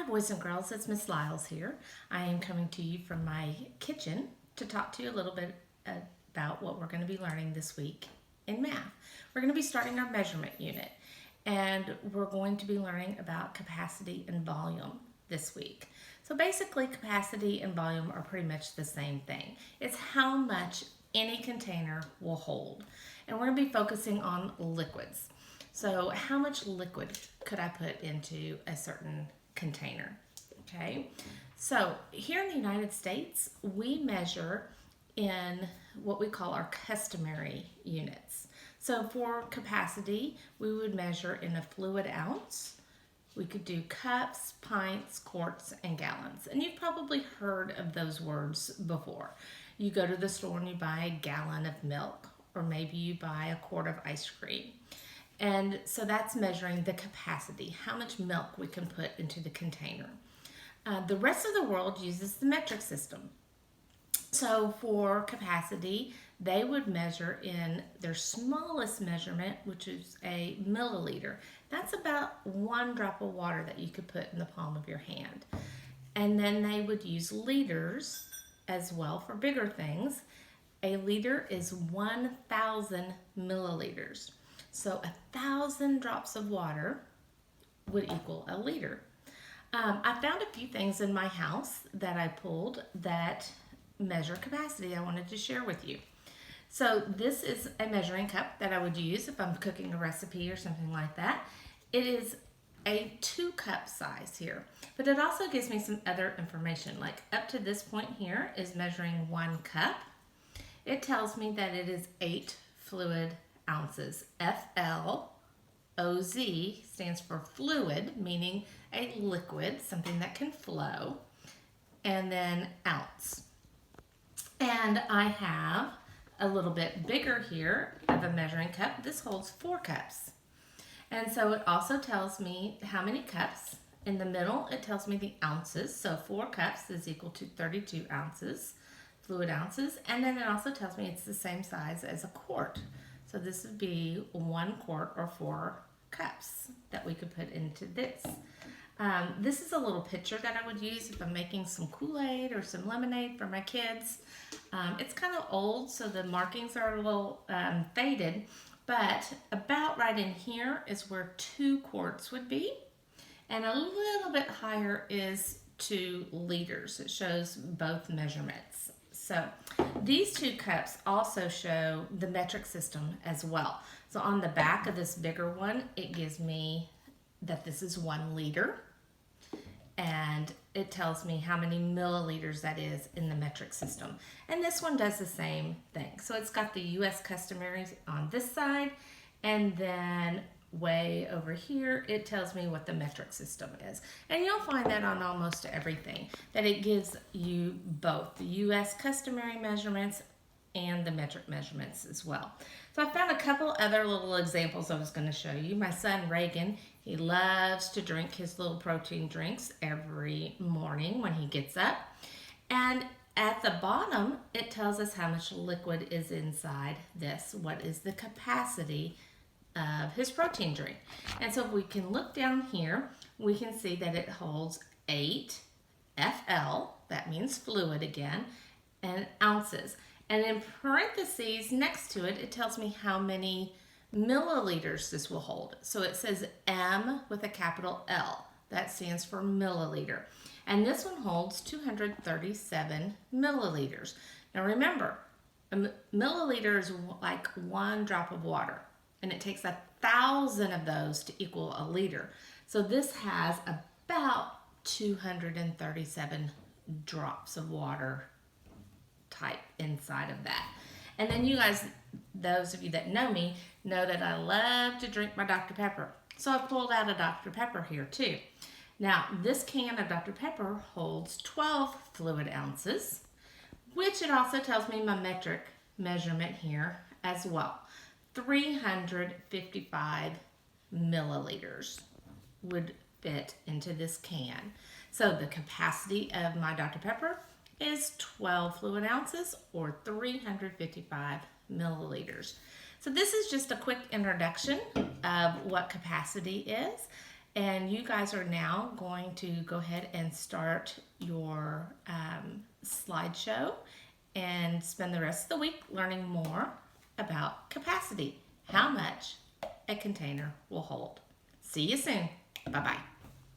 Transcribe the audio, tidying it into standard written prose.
Hi, boys and girls. It's Miss Lyles here. I am coming to you from my kitchen to talk to you a little bit about what we're going to be learning this week in math. We're going to be starting our measurement unit, and we're going to be learning about capacity and volume this week. So basically, capacity and volume are pretty much the same thing. It's how much any container will hold. And we're going to be focusing on liquids. So how much liquid could I put into a certain container? Okay, so here in the United States, we measure in what we call our customary units. So for capacity, we would measure in a fluid ounce. We could do cups, pints, quarts, and gallons. And you've probably heard of those words before. You go to the store and you buy a gallon of milk, or maybe you buy a quart of ice cream. And so that's measuring the capacity, how much milk we can put into the container. The rest of the world uses the metric system. So for capacity, they would measure in their smallest measurement, which is a milliliter. That's about 1 drop of water that you could put in the palm of your hand. And then they would use liters as well for bigger things. A liter is 1,000 milliliters. So 1,000 drops of water would equal a liter. I found a few things in my house that I pulled that measure capacity I wanted to share with you. So this is a measuring cup that I would use if I'm cooking a recipe or something like that. It is a 2-cup size here, but it also gives me some other information. Like up to this point here is measuring 1 cup. It tells me that it is 8 fluid ounces. FLOZ stands for fluid, meaning a liquid, something that can flow, and then ounce. And I have a little bit bigger here of a measuring cup. This holds 4 cups. And so it also tells me how many cups. In the middle, it tells me the ounces. So 4 cups is equal to 32 ounces, fluid ounces. And then it also tells me it's the same size as a quart. So this would be 1 quart or 4 cups that we could put into this. This is a little pitcher that I would use if I'm making some Kool-Aid or some lemonade for my kids. It's kind of old, so the markings are a little faded, but about right in here is where 2 quarts would be. And a little bit higher is 2 liters. It shows both measurements. So these 2 cups also show the metric system as well. So on the back of this bigger one, it gives me that this is 1 liter. And it tells me how many milliliters that is in the metric system. And this one does the same thing. So it's got the US customary on this side, and then way over here, it tells me what the metric system is. And you'll find that on almost everything, that it gives you both the US customary measurements and the metric measurements as well. So I found a couple other little examples I was going to show you. My son Reagan, he loves to drink his little protein drinks every morning when he gets up. And at the bottom, it tells us how much liquid is inside this, what is the capacity of his protein drink. And so if we can look down here, we can see that it holds 8 FL, that means fluid again, and ounces. And in parentheses next to it, it tells me how many milliliters this will hold. So it says M with a capital L. That stands for milliliter. And this one holds 237 milliliters. Now remember, a milliliter is like 1 drop of water. And it takes 1,000 of those to equal a liter. So this has about 237 drops of water type inside of that. And then you guys, those of you that know me, know that I love to drink my Dr. Pepper. So I pulled out a Dr. Pepper here too. Now, this can of Dr. Pepper holds 12 fluid ounces, which it also tells me my metric measurement here as well. 355 milliliters would fit into this can. So the capacity of my Dr. Pepper is 12 fluid ounces or 355 milliliters. So this is just a quick introduction of what capacity is. And you guys are now going to go ahead and start your slideshow and spend the rest of the week learning more about capacity, how much a container will hold. See you soon. Bye-bye.